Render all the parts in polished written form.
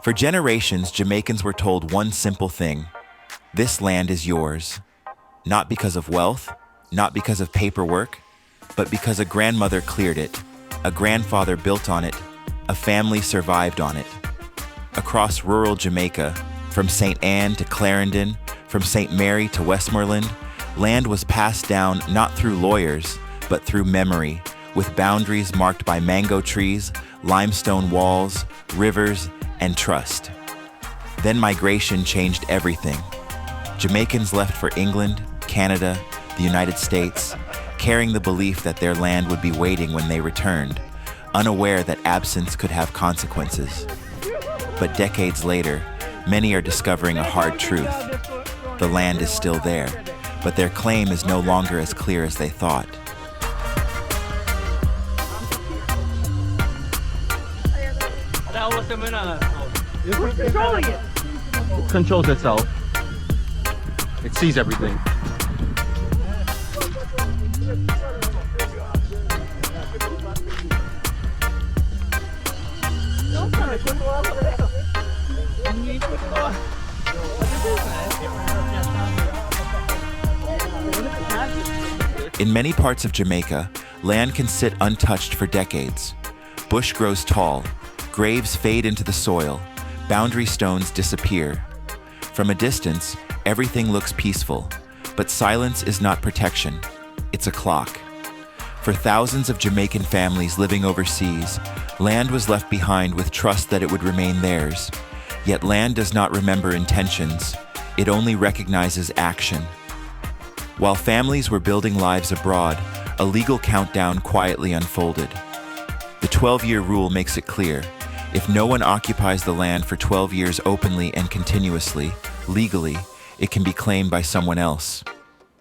For generations, Jamaicans were told one simple thing: this land is yours. Not because of wealth, not because of paperwork, but because a grandmother cleared it, a grandfather built on it, a family survived on it. Across rural Jamaica, from St. Ann to Clarendon, from St. Mary to Westmoreland, land was passed down not through lawyers, but through memory, with boundaries marked by mango trees, limestone walls, rivers, and trust. Then migration changed everything. Jamaicans left for England, Canada, the United States, carrying the belief that their land would be waiting when they returned, unaware that absence could have consequences. But decades later, many are discovering a hard truth. The land is still there, but their claim is no longer as clear as they thought. Who's controlling it? It controls itself. It sees everything. In many parts of Jamaica, land can sit untouched for decades. Bush grows tall, graves fade into the soil, boundary stones disappear. From a distance, everything looks peaceful, but silence is not protection, it's a clock. For thousands of Jamaican families living overseas, land was left behind with trust that it would remain theirs. Yet land does not remember intentions, it only recognizes action. While families were building lives abroad, a legal countdown quietly unfolded. The 12-year rule makes it clear: if no one occupies the land for 12 years openly and continuously, legally, it can be claimed by someone else.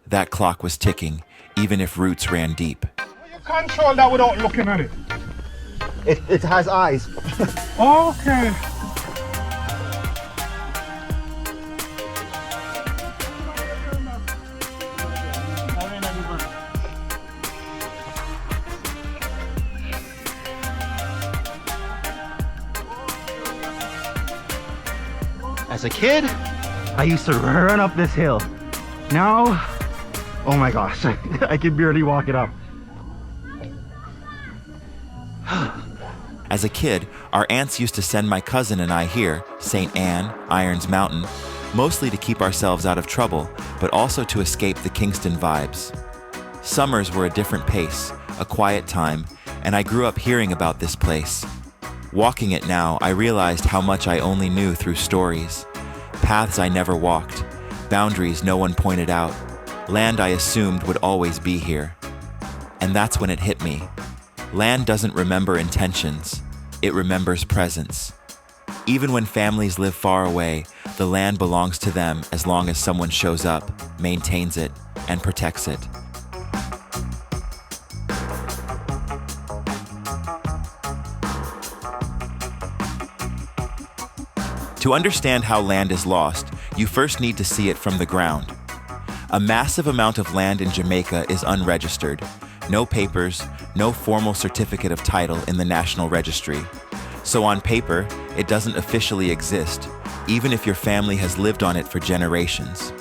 That clock was ticking, even if roots ran deep. You control that without looking at it. It has eyes. Okay. As a kid, I used to run up this hill. Now, oh my gosh, I can barely walk it up. As a kid, our aunts used to send my cousin and I here, St. Ann, Irons Mountain, mostly to keep ourselves out of trouble, but also to escape the Kingston vibes. Summers were a different pace, a quiet time, and I grew up hearing about this place. Walking it now, I realized how much I only knew through stories. Paths I never walked, boundaries no one pointed out, land I assumed would always be here. And that's when it hit me. Land doesn't remember intentions, it remembers presence. Even when families live far away, the land belongs to them as long as someone shows up, maintains it, and protects it. To understand how land is lost, you first need to see it from the ground. A massive amount of land in Jamaica is unregistered. No papers, no formal certificate of title in the National Registry. So on paper, it doesn't officially exist, even if your family has lived on it for generations.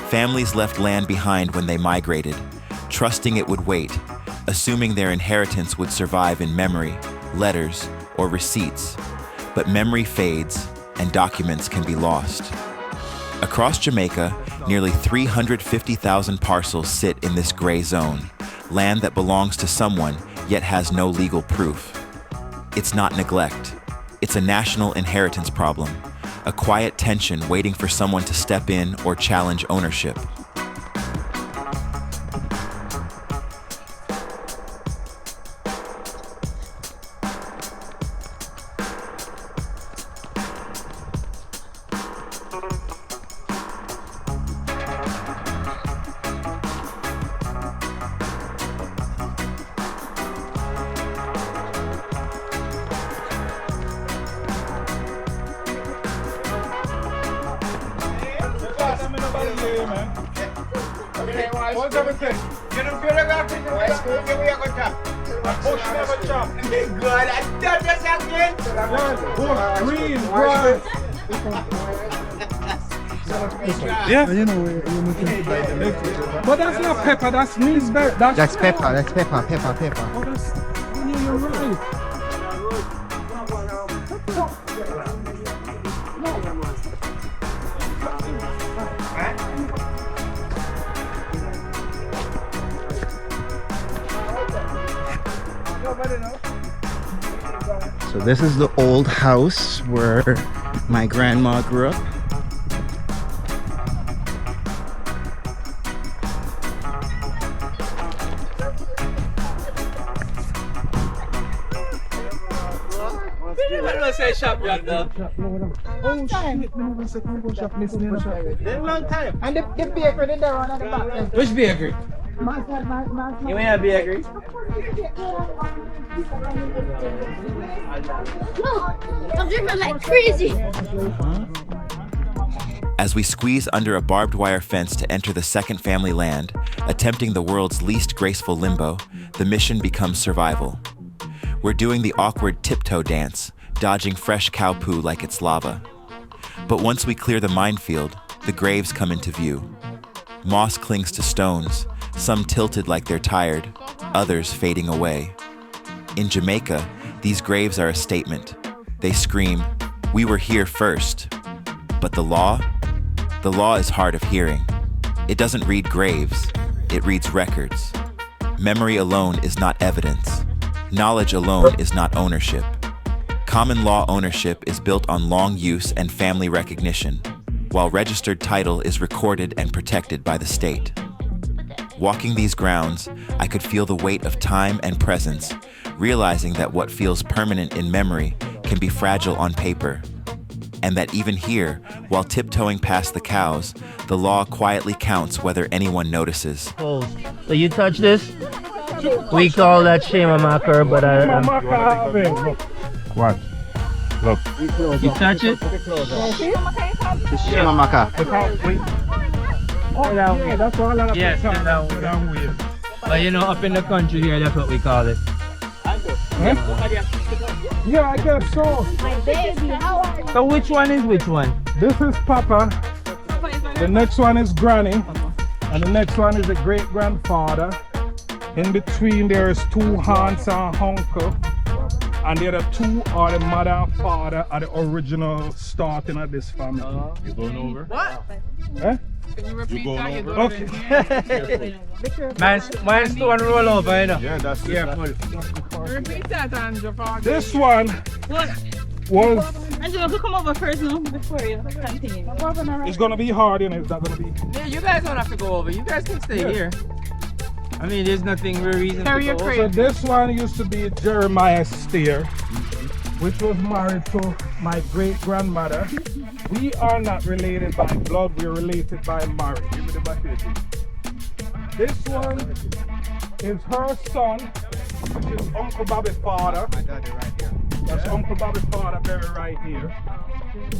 Families left land behind when they migrated, trusting it would wait, assuming their inheritance would survive in memory, letters, or receipts. But memory fades, and documents can be lost. Across Jamaica, nearly 350,000 parcels sit in this gray zone, land that belongs to someone yet has no legal proof. It's not neglect. It's a national inheritance problem, a quiet tension waiting for someone to step in or challenge ownership. What's everything? Bush never chop. Good. I done this again. Bush, green, grass. Yeah. You know, we're looking But that's not pepper, that's measberry. That's pepper. Oh, that's, you're right. So this is the old house where my grandma grew up. long time. And the bakery did there on the back. Which bakery? You ain't a bakery? I'm dripping like crazy. As we squeeze under a barbed wire fence to enter the second family land, attempting the world's least graceful limbo, the mission becomes survival. We're doing the awkward tiptoe dance, dodging fresh cow poo like it's lava. But once we clear the minefield, the graves come into view. Moss clings to stones, some tilted like they're tired, others fading away. In Jamaica, these graves are a statement. They scream, "We were here first." But the law? The law is hard of hearing. It doesn't read graves, it reads records. Memory alone is not evidence. Knowledge alone is not ownership. Common law ownership is built on long use and family recognition, while registered title is recorded and protected by the state. Walking these grounds, I could feel the weight of time and presence, realizing that what feels permanent in memory can be fragile on paper. And that even here, while tiptoeing past the cows, the law quietly counts whether anyone notices. So you touch this? We call that shame marker, but What? Look. you touch it? Shimamaka. Oh, yeah, that's all I Yes, down way. But you know, up in the country here, that's what we call it. Yeah, I guess so. My baby, how are you? So which one is which one? This is Papa. The next one is Granny. And the next one is the great-grandfather. In between there is two aunts and uncle. And the other two are the mother and father are the original starting of this family. You going over? What? Eh? Can you repeat that? Okay. Mine's two and roll over, you know. Yeah, that's Careful. Repeat that, Andrew. This one was. And you have to come over first now before you continue. It's gonna be hard, and it's not gonna be. Yeah, you guys don't have to go over. You guys can stay here. I mean, there's nothing real reason to go over. So this one used to be Jeremiah Steer, which was married to my great-grandmother. We are not related by blood, we're related by marriage. This one is her son, which is Uncle Bobby's father. I got it right here. That's Uncle Bobby's father buried right here.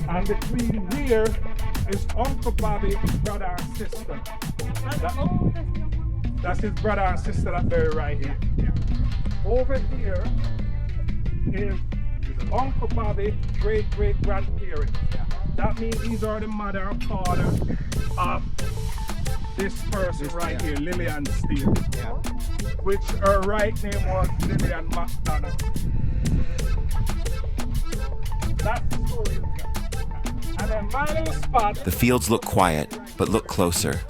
And between here is Uncle Bobby's brother and sister. That's his brother and sister that buried right here. Over here is Uncle Bobby's great-great-grandparents. That means these are the mother and father of this person right here, Lillian Steele. Which her right name was Lillian McDonough. That's the story. And then my little spot. The fields look quiet, but look closer.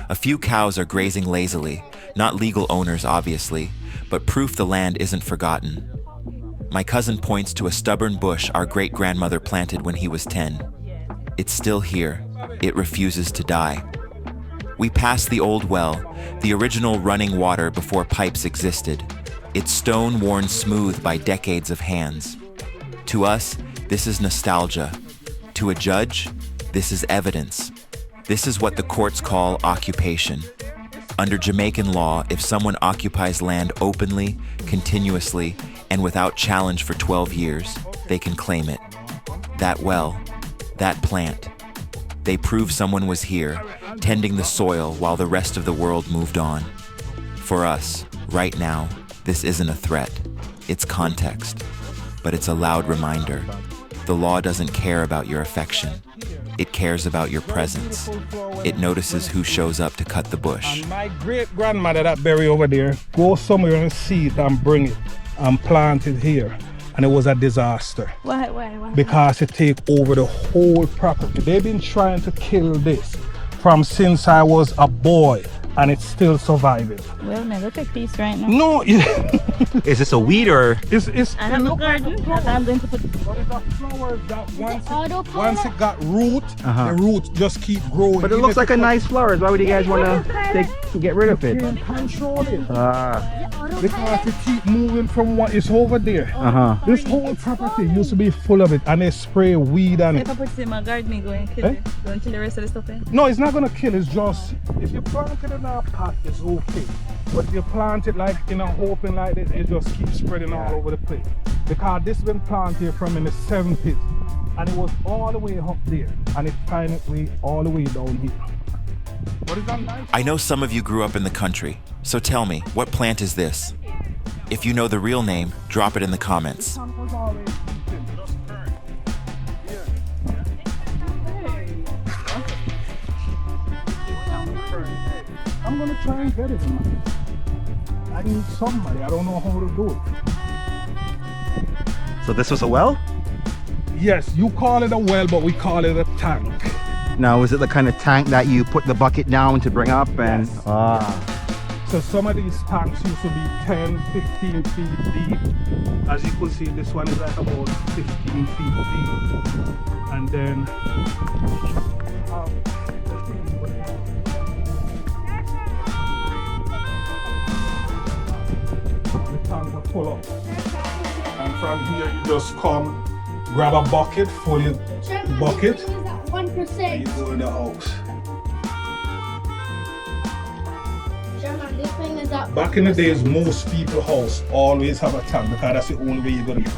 A few cows are grazing lazily, not legal owners obviously, but proof the land isn't forgotten. My cousin points to a stubborn bush our great-grandmother planted when he was 10. It's still here. It refuses to die. We pass the old well, the original running water before pipes existed. Its stone worn smooth by decades of hands. To us, this is nostalgia. To a judge, this is evidence. This is what the courts call occupation. Under Jamaican law, if someone occupies land openly, continuously, and without challenge for 12 years, they can claim it. That well, that plant. They prove someone was here, tending the soil while the rest of the world moved on. For us, right now, This isn't a threat, it's context. But it's a loud reminder. The law doesn't care about your affection. It cares about your presence. It notices who shows up to cut the bush. And my great-grandmother that buried over there, go somewhere and see it and bring it and plant it here. And it was a disaster. Why? Because it take over the whole property. They've been trying to kill this from since I was a boy, and it's still surviving. Well, man, look at this right now. No, Is this a weed or? it's I have a garden that I'm going to put. but it's a flower that Autopilot. once it got root, Uh-huh. the root just keep growing. But it Even looks if like a you nice flower. Why would you guys want to get rid of it? can't control it. Ah. Because it keep moving from what is over there. Uh-huh. This whole property used to be full of it, and they spray weed on If it. I put it in my garden, go and kill Eh? it. Go and kill the rest of the stuff in. No, it's not gonna kill. It's just if you plant it in a pot, it's okay. But if you plant it like in a open like this, it just keeps spreading all over the place. Because this been planted from in the 70s, and it was all the way up there, and it find its way all the way down here. But it's a nice. I know some of you grew up in the country, so tell me, what plant is this? If you know the real name, drop it in the comments. Was always I'm gonna try and get it, man. I need somebody. I don't know how to do it. So this was a well? Yes, you call it a well, but we call it a tank. Now, is it the kind of tank that you put the bucket down to bring up and? Yes. Ah. So some of these tanks used to be 10, 15 feet deep. As you can see, this one is like about 15 feet deep. And then the tank will pull up. And from here you just come, grab a bucket, full your bucket, and 1%. you go in the house. Sherman, this thing is at Back in the days, most people's house always have a tank because that's the only way you're gonna get.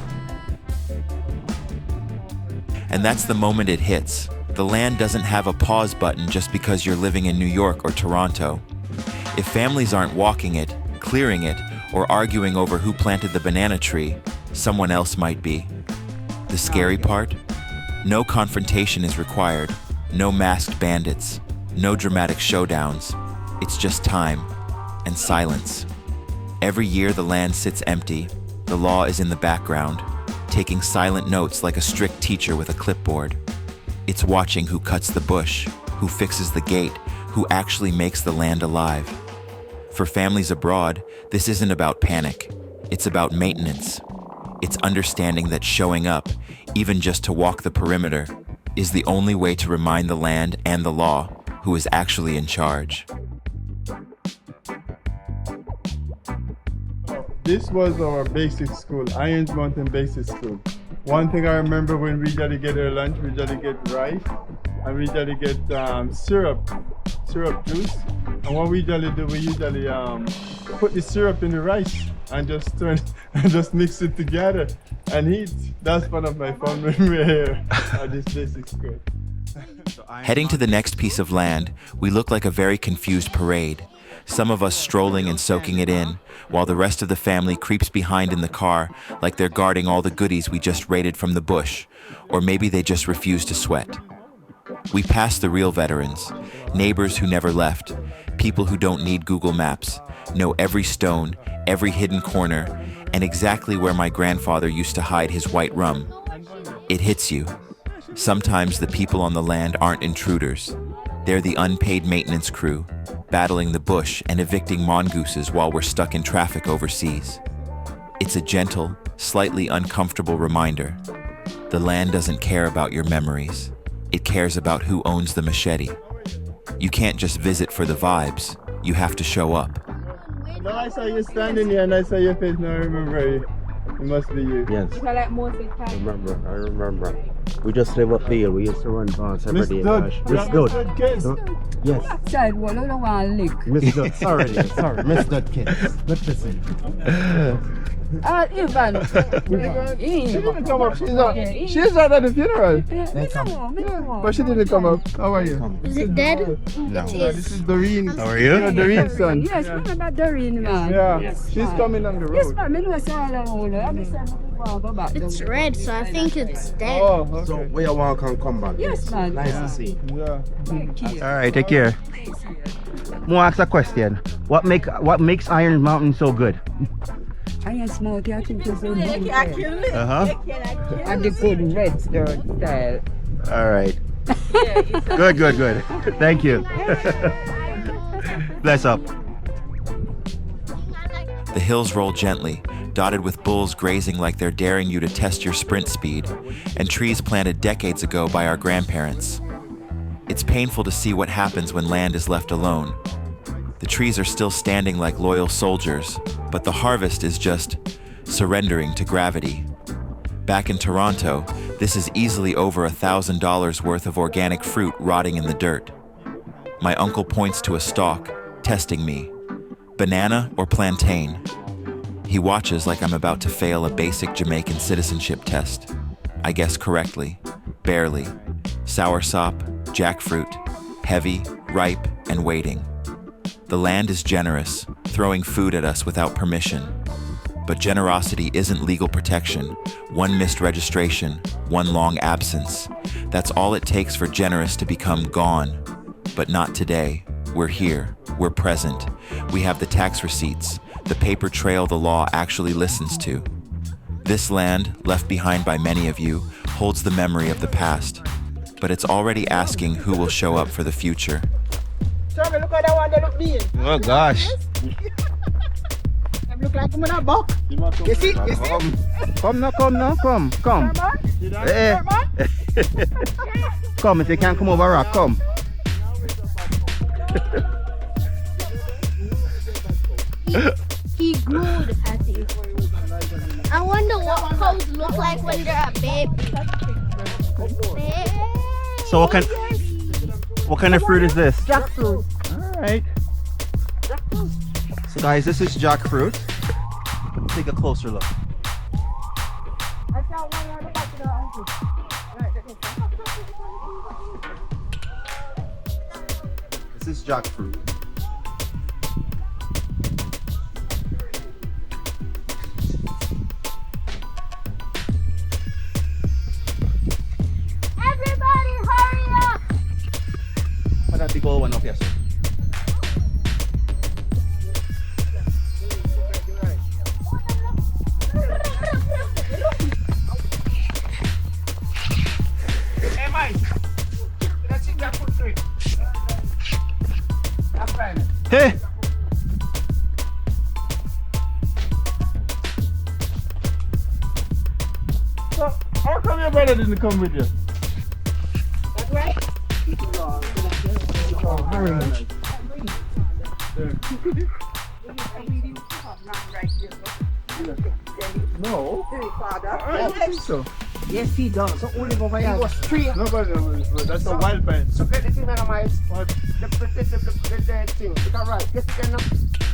And that's the moment it hits. The land doesn't have a pause button just because you're living in New York or Toronto. If families aren't walking it, clearing it, or arguing over who planted the banana tree, someone else might be. The scary part? No confrontation is required, no masked bandits, no dramatic showdowns. It's just time and silence. Every year the land sits empty, the law is in the background, taking silent notes like a strict teacher with a clipboard. It's watching who cuts the bush, who fixes the gate, who actually makes the land alive. For families abroad, this isn't about panic. It's about maintenance. It's understanding that showing up, even just to walk the perimeter, is the only way to remind the land and the law who is actually in charge. This was our basic school, Irons Mountain Basic School. One thing I remember when we usually get our lunch, we usually get rice, and we usually get syrup juice. And what we usually do, we usually put the syrup in the rice and just turn and just mix it together and eat. That's one of my fun when we're here at this basic school. Heading to the next piece of land, we look like a very confused parade. Some of us strolling and soaking it in, while the rest of the family creeps behind in the car like they're guarding all the goodies we just raided from the bush, or maybe they just refuse to sweat. We pass the real veterans, neighbors who never left, people who don't need Google Maps, know every stone, every hidden corner, and exactly where my grandfather used to hide his white rum. It hits you. Sometimes the people on the land aren't intruders. They're the unpaid maintenance crew, battling the bush and evicting mongooses while we're stuck in traffic overseas. It's a gentle, slightly uncomfortable reminder. The land doesn't care about your memories. It cares about who owns the machete. You can't just visit for the vibes. You have to show up. No, I saw you standing here and I saw your face. Now I remember you. It must be you. Yes. I like Moses. I remember. We just live up here. We used to run past every day. Miss Dud. Yes. Outside, well, I don't want to lick. Miss Dud. Sorry. Miss Dud kids. Good to see. Ivan. She didn't come up. She's not at the funeral. But she didn't come up. How are you? Is it dead? No. This is Doreen. How are you? Doreen's son. Yes, what about Doreen, man? Yeah, she's coming on the Yes, road. man, I know it's all around. I understand what you want. It's red, so I think it's dead. Oh, okay. So where you want to come back? Yes, man. Nice to see. Yeah. All right, take care. More ask a question. What makes Iron Mountain so good? I smoke, I think it's a good Uh-huh. and the good red style. All right. Good. Thank you. Bless up. The hills roll gently, dotted with bulls grazing like they're daring you to test your sprint speed, and trees planted decades ago by our grandparents. It's painful to see what happens when land is left alone. The trees are still standing like loyal soldiers, but the harvest is just surrendering to gravity. Back in Toronto, this is easily over $1,000 worth of organic fruit rotting in the dirt. My uncle points to a stalk, testing me. Banana or plantain? He watches like I'm about to fail a basic Jamaican citizenship test. I guess correctly, barely. Soursop, jackfruit, heavy, ripe, and waiting. The land is generous, throwing food at us without permission. But generosity isn't legal protection. One missed registration, one long absence. That's all it takes for generous to become gone. But not today. We're here. We're present. We have the tax receipts, the paper trail the law actually listens to. This land, left behind by many of you, holds the memory of the past. But it's already asking who will show up for the future. Oh gosh. Look like I'm in a box. You see? Come. Eh. Come, if you can't come over rock, come. He grew, I think. I wonder what cows look like when they're a baby. So what kind of fruit is this? Jackfruit. All right. So guys, this is jackfruit. Let's take a closer look. This is jackfruit. Everybody hurry up! Put that big old one up here, sir. Hey, Mike. Let's see that foot tree. That's right. Hey! So, how come your brother didn't come with you? That's right. Oh, hurry. No. I don't think so. Yes, he does. So only over here. He was straight. Nobody knows, but that's a wild pine. So get the thing out of my What? the thing. Look at right. Get it now.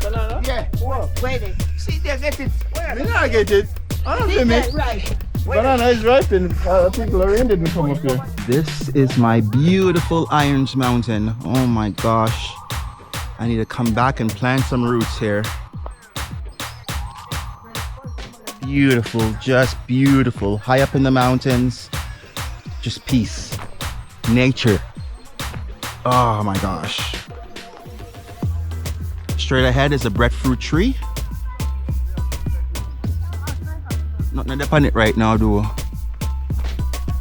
Banana? Yeah. Whoa. Wait it. See there, get it. Me not get it. I don't think it. Right. Banana is ripened. I think Lorraine didn't come up here. This is my beautiful Irons Mountain. Oh my gosh. I need to come back and plant some roots here. Beautiful, just beautiful. High up in the mountains. Just peace. Nature. Oh my gosh. Straight ahead is a breadfruit tree. Nothing up on it right now, though.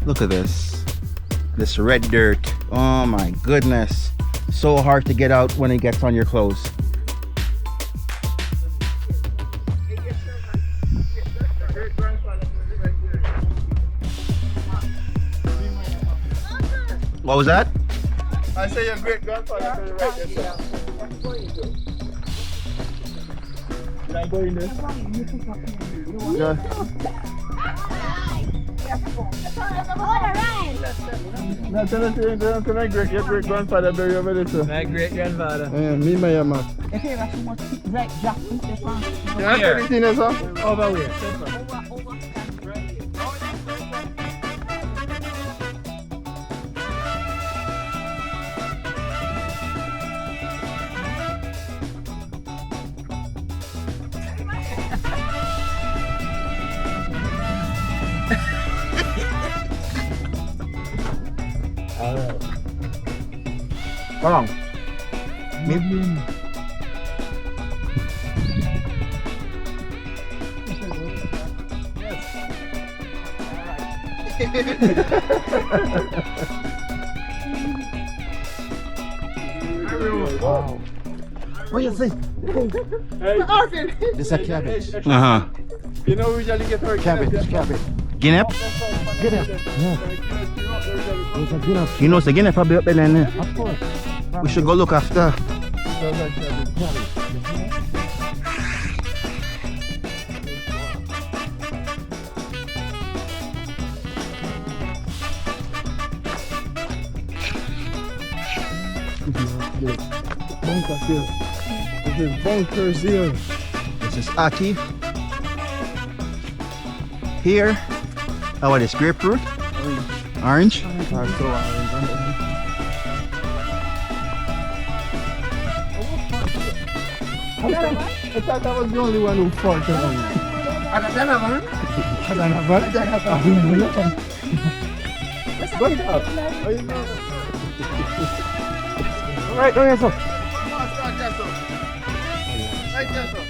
Look at this. This red dirt. Oh my goodness. So hard to get out when it gets on your clothes. What was that? I say your great grandfather to the right there. Did I go in there? Yeah. Not tell us your great grandfather buried over there, sir. My great grandfather. Yeah, me, my mama. If you have too much like jackfruit, they found. You have anything there, sir? Over where? Come on. Maybe. Wow. What do you think? This is a cabbage. You know we usually get our Cabbage. Guinea? Yeah. You know, it's a guinea probably up there then. Of course. We should go look after. This is bunkers here. This is Aki. Here, what is grapefruit? Orange? I thought that was the only one who fought. Right, there you go.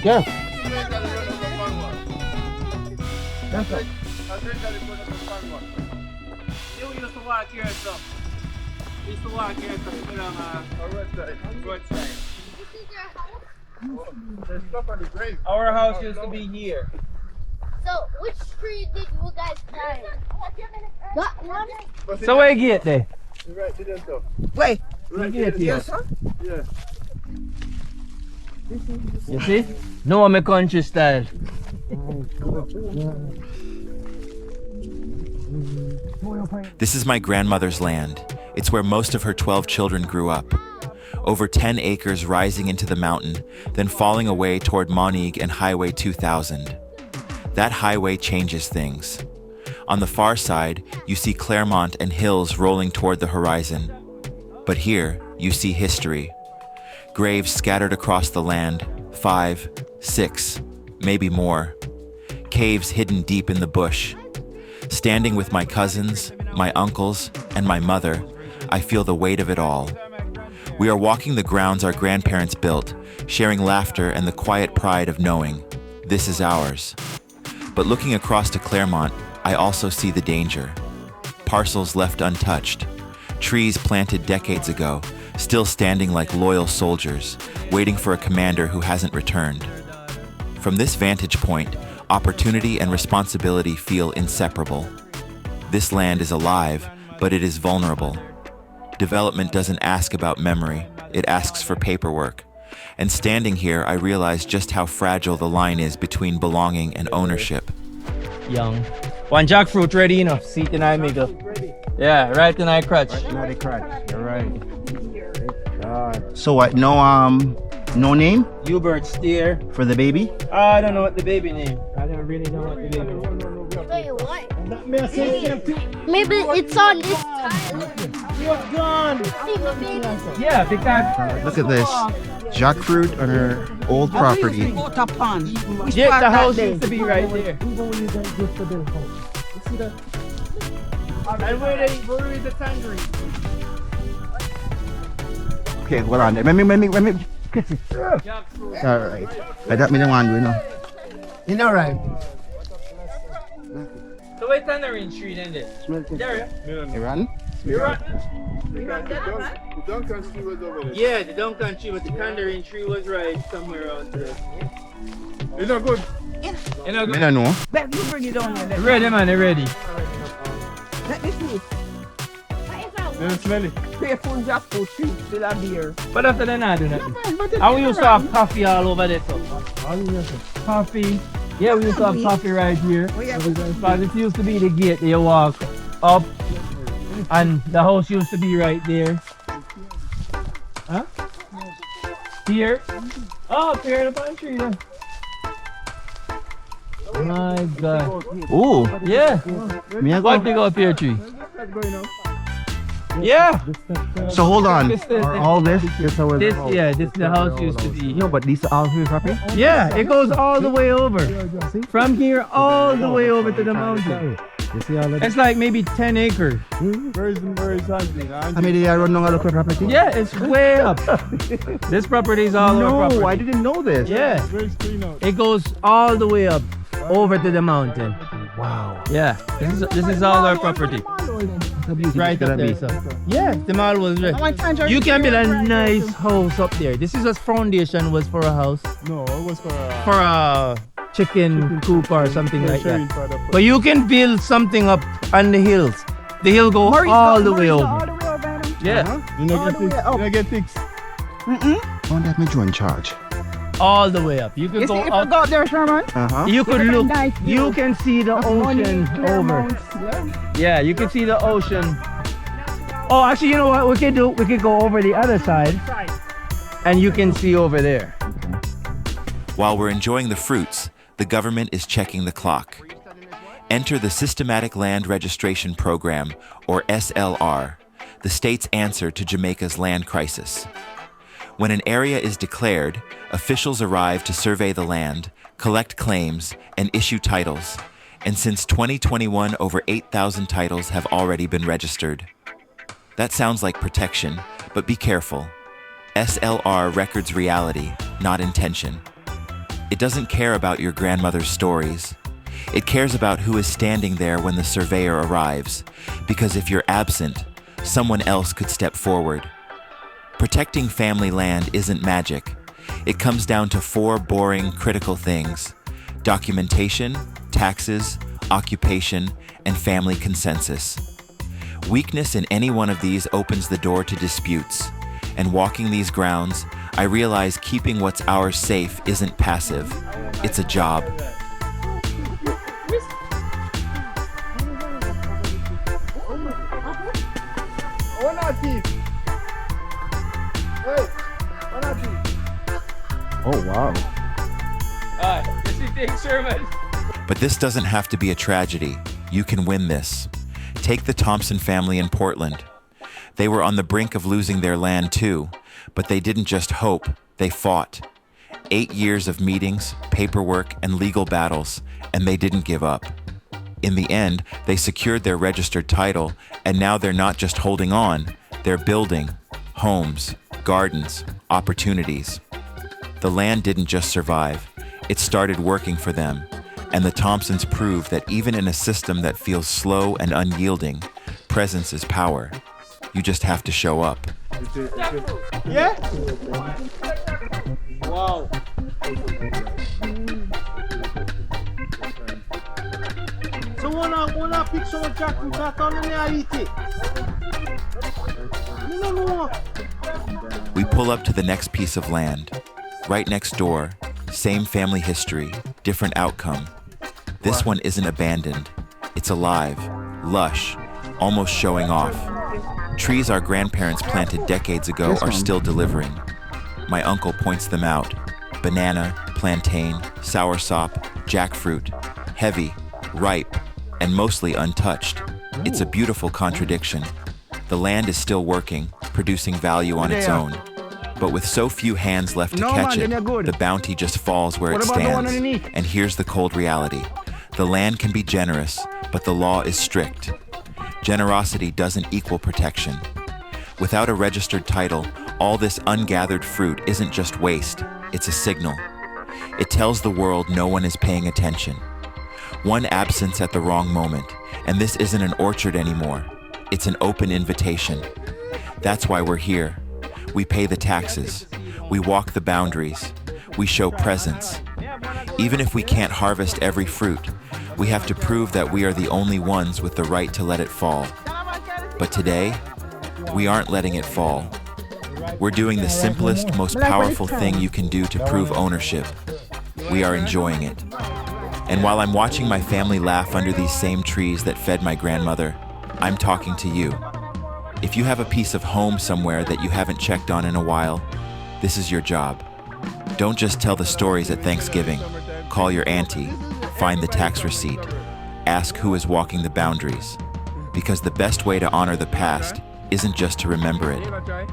Yeah. You used to walk here, so. We used to walk here, so we put on roadside. There's stuff on the grave. Our house used to be here. So, which tree did you guys climb? That one? So where you get there? Right there, sir. Wait. Right You get here. Yeah. You see? No, my country style. This is my grandmother's land. It's where most of her 12 children grew up. Over 10 acres rising into the mountain, then falling away toward Monig and Highway 2000. That highway changes things. On the far side, you see Claremont and hills rolling toward the horizon. But here, you see history. Graves scattered across the land, 5, 6, maybe more. Caves hidden deep in the bush. Standing with my cousins, my uncles, and my mother, I feel the weight of it all. We are walking the grounds our grandparents built, sharing laughter and the quiet pride of knowing this is ours. But looking across to Claremont, I also see the danger. Parcels left untouched. Trees planted decades ago, still standing like loyal soldiers, waiting for a commander who hasn't returned. From this vantage point, opportunity and responsibility feel inseparable. This land is alive, but it is vulnerable. Development doesn't ask about memory, it asks for paperwork. And standing here, I realize just how fragile the line is between belonging and ownership. Young. One jackfruit ready enough. Seat in I middle. Yeah, right in I crutch. Not a crutch. You're right. So what? No name Hubert Steer. for the baby? I don't know what the baby name. I don't really know what the baby name. Wait, what? Maybe it's on this tile. You're gone. See the baby? Yeah, because Look at this. Jackfruit on her old property. Water pond. yeah, the house used to be right there. And where is the tangerine? Okay, hold on. Let me. Alright. I got me the one, you know. You know, right? So where tangerine tree then there? There, You run? you right. The Duncan tree was over there. Yeah, the Duncan tree, but the tangerine tree was right somewhere out there. It's not good. You know, I don't know. But you bring it on here. ready man, they ready. Let me see. It's smelly. Careful jackfruit tree still a beer. But after that, I do nothing. And we used to have coffee all over there. So. Coffee. Yeah, we used to have coffee right here. Oh, yeah. Because it used to be the gate that you walk up And the house used to be right there. Huh? Here? Oh, up here in the pine tree then. My God. Ooh. Yeah. Me I What go. big up here tree? Yeah. So hold on. This is- Are all this? This how This, yeah, this the house used to be. No, but these are all here property. Yeah, it goes all the way over. From here all the way over to the mountain. You see all that? It's like maybe 10 acres. Where is Anthony? I mean, they are running on local property. Yeah, it's way up. This property is all our property. No, I didn't know this. Yeah, Where's Clean Out? it goes all the way up over to the mountain. Wow. Yeah, this is all our property. Right up there. So. Yeah, the mall was right. You can build a nice house up there. This is a foundation was for a house, No, it was for for a chicken coop or something like sharing that. for the But you can build something up on the hills. The hill go all the way over. Yeah, You know get fixed. You know get fixed. Don't let me join charge. all the way up. You could You see, go if I up. go up there, Sherman, You could Look at look. that nice view. You can see the ocean over. Yeah, you can see the ocean. Oh, actually, you know what we could do? We could go over the other side, and you can see over there. While we're enjoying the fruits, the government is checking the clock. Enter the Systematic Land Registration Program, or SLR, the state's answer to Jamaica's land crisis. When an area is declared, officials arrive to survey the land, collect claims, and issue titles. And since 2021, over 8,000 titles have already been registered. That sounds like protection, but be careful. SLR records reality, not intention. It doesn't care about your grandmother's stories. It cares about who is standing there when the surveyor arrives, because if you're absent, someone else could step forward. Protecting family land isn't magic. It comes down to 4 boring, critical things: documentation, taxes, occupation, and family consensus. Weakness in any one of these opens the door to disputes. And walking these grounds, I realize keeping what's ours safe isn't passive. It's a job. Oh wow. This is Big Sherman. But this doesn't have to be a tragedy. You can win this. Take the Thompson family in Portland. They were on the brink of losing their land too, but they didn't just hope, they fought. 8 years of meetings, paperwork, and legal battles, and they didn't give up. In the end, they secured their registered title, and now they're not just holding on, they're building homes, gardens, opportunities. The land didn't just survive, it started working for them. And the Thompsons prove that even in a system that feels slow and unyielding, presence is power. You just have to show up. Yeah? Wow. So wanna pick some jackfruit that on and eat it. No. We pull up to the next piece of land. Right next door, same family history, different outcome. This one isn't abandoned. It's alive, lush, almost showing off. Trees our grandparents planted decades ago are still delivering. My uncle points them out. Banana, plantain, soursop, jackfruit. Heavy, ripe, and mostly untouched. It's a beautiful contradiction. The land is still working, producing value on its own. But with so few hands left to catch it, the bounty just falls where it stands. And here's the cold reality. The land can be generous, but the law is strict. Generosity doesn't equal protection. Without a registered title, all this ungathered fruit isn't just waste, it's a signal. It tells the world no one is paying attention. One absence at the wrong moment, and this isn't an orchard anymore. It's an open invitation. That's why we're here. We pay the taxes. We walk the boundaries. We show presence. Even if we can't harvest every fruit, we have to prove that we are the only ones with the right to let it fall. But today, we aren't letting it fall. We're doing the simplest, most powerful thing you can do to prove ownership. We are enjoying it. And while I'm watching my family laugh under these same trees that fed my grandmother, I'm talking to you. If you have a piece of home somewhere that you haven't checked on in a while, this is your job. Don't just tell the stories at Thanksgiving. Call your auntie, find the tax receipt, ask who is walking the boundaries. Because the best way to honor the past isn't just to remember it,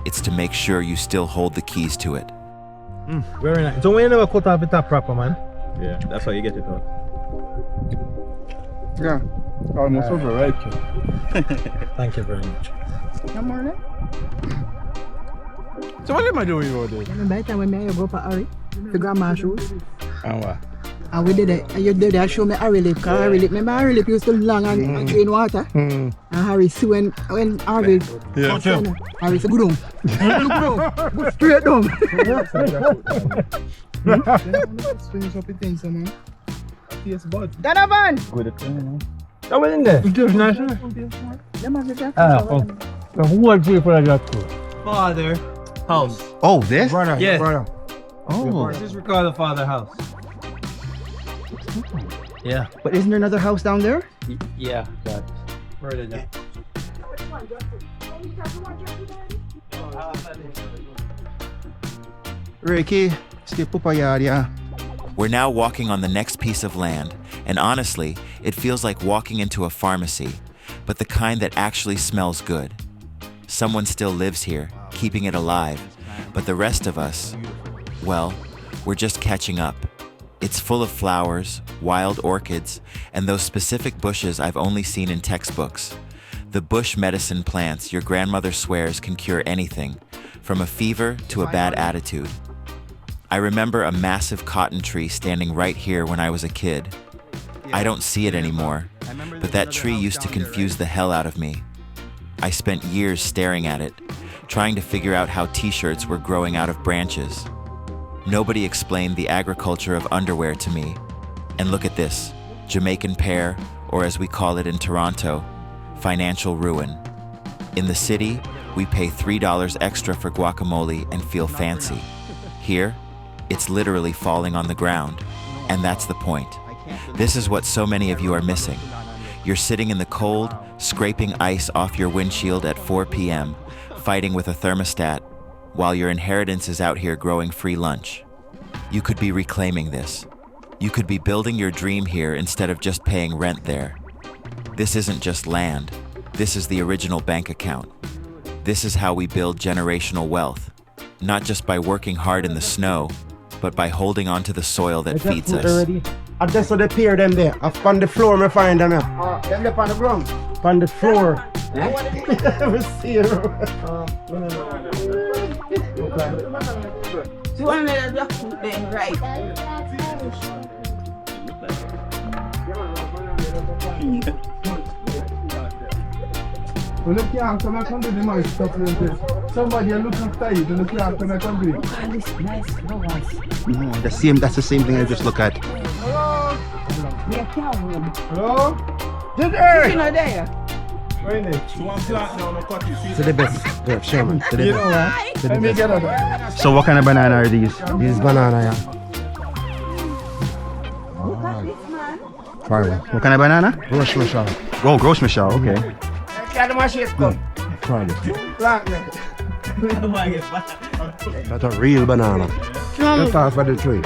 it's to make sure you still hold the keys to it. Very nice. So when you never cut off the top proper, man? Yeah, that's how you get it out. Yeah. Almost over, right? Thank you very much. Good morning. So what am I doing over there? By the time when I go for Harry, the grandma shoes. And what? And we did it. And you did that show me Harry lip. Because Harry lip, remember Harry lip used to long and clean water. And Harry see when Harry touch him, Harry said, go down. Go straight down. Swings up the things, man. Yes, bud. Donovan! Good thing, That was in there. It was nice. The whole people are just cool. Father house. Oh, this? Brother. Yes. Brother. Oh. This is called the father house. Yeah. But isn't there another house down there? Yeah, but further down. Ricky, skip up a yard, yeah. We're now walking on the next piece of land, and honestly, it feels like walking into a pharmacy, but the kind that actually smells good. Someone still lives here, keeping it alive, but the rest of us, well, we're just catching up. It's full of flowers, wild orchids, and those specific bushes I've only seen in textbooks. The bush medicine plants your grandmother swears can cure anything, from a fever to a bad attitude. I remember a massive cotton tree standing right here when I was a kid. I don't see it anymore, but that tree used to confuse the hell out of me. I spent years staring at it, trying to figure out how t-shirts were growing out of branches. Nobody explained the agriculture of underwear to me. And look at this, Jamaican pear, or as we call it in Toronto, financial ruin. In the city, we pay $3 extra for guacamole and feel fancy. Here, it's literally falling on the ground. And that's the point. This is what so many of you are missing. You're sitting in the cold, scraping ice off your windshield at 4 p.m., fighting with a thermostat, while your inheritance is out here growing free lunch. You could be reclaiming this. You could be building your dream here instead of just paying rent there. This isn't just land. This is the original bank account. This is how we build generational wealth, not just by working hard in the snow, but by holding on to the soil that feeds us. I just saw the pair them there. Up on the floor, me find them here. Them up on the ground. On the floor. See one of the jackfruit then, right? Well, look here, come and do the nice stuff. Somebody look after you, look here, come and do it. No, that's the same thing I just look at. Hello? Yeah, cow room. Hello? Did you know there? Where is it? So one plant now, no cut it. To the best. Yeah, Shermede. To the You know best. what? Let me get out. So what kind of banana are these? This banana, yeah. Look at this, man. Try it. What kind of banana? Rush, Michelle. Oh, Gros Michel, okay. Get the machine come. Try it. Plant them. That's a real banana. Get off of the tree.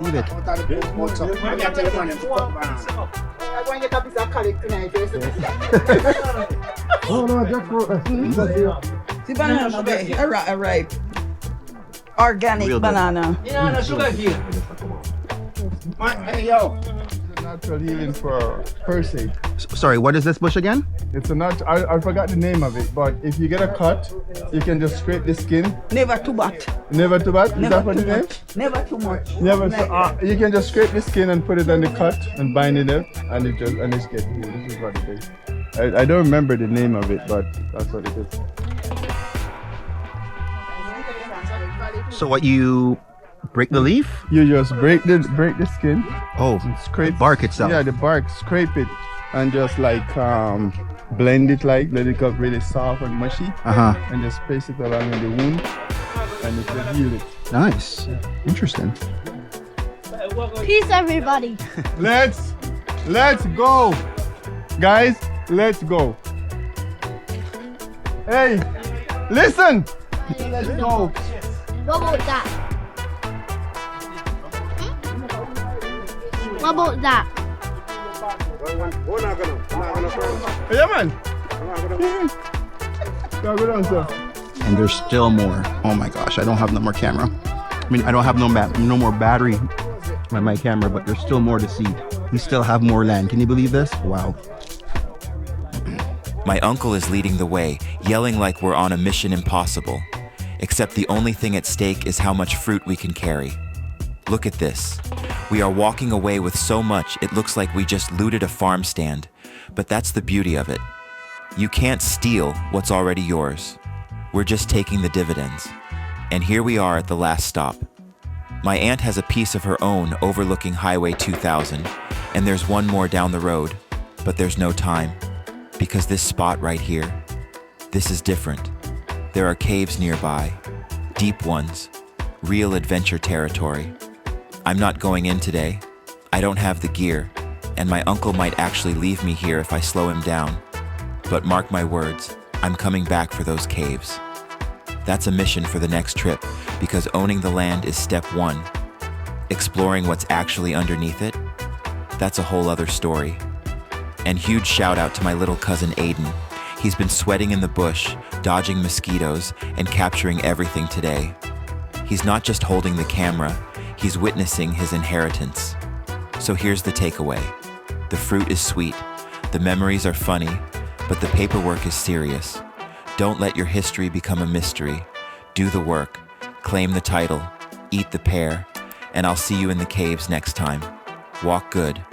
Leave it. I'm going to get a piece of calic tonight. Oh no, jackfruit. See banana there, ripe. Organic Real banana. You know, no sugar cane. Hey, yo. Natural healing for Percy. Sorry, what is this bush again? It's a nut. I forgot the name of it, but if you get a cut, you can just scrape the skin. Never too bad. Never too bad. Is Never that what too the name? much. Never too much. Never. So, you can just scrape the skin and put it on the cut and bind it up, and it's get healed. This is what it is. I don't remember the name of it, but that's what it is. So what, you break the leaf? You just break the skin. Oh, Scrape the bark itself. Yeah, the bark. Scrape it and just like blend it, like let it get really soft and mushy. And just place it along in the wound, and it will heal it. Nice. Interesting. Peace, everybody. Let's go, guys. Let's go. Hey, listen. Let's go. What about that? What about that? Yeah, man. Go down, sir. And there's still more. Oh my gosh, I don't have no more camera. I mean, I don't have no more battery on my camera, but there's still more to see. We still have more land. Can you believe this? Wow. My uncle is leading the way, yelling like we're on a mission impossible. Except the only thing at stake is how much fruit we can carry. Look at this. We are walking away with so much it looks like we just looted a farm stand. But that's the beauty of it. You can't steal what's already yours. We're just taking the dividends. And here we are at the last stop. My aunt has a piece of her own overlooking Highway 2000, and there's one more down the road, but there's no time. Because this spot right here, this is different. There are caves nearby, deep ones, real adventure territory. I'm not going in today. I don't have the gear, and my uncle might actually leave me here if I slow him down. But mark my words, I'm coming back for those caves. That's a mission for the next trip, because owning the land is step one. Exploring what's actually underneath it, that's a whole other story. And huge shout out to my little cousin Aiden. He's been sweating in the bush, dodging mosquitoes, and capturing everything today. He's not just holding the camera, he's witnessing his inheritance. So here's the takeaway. The fruit is sweet, the memories are funny, but the paperwork is serious. Don't let your history become a mystery. Do the work, claim the title, eat the pear, and I'll see you in the caves next time. Walk good.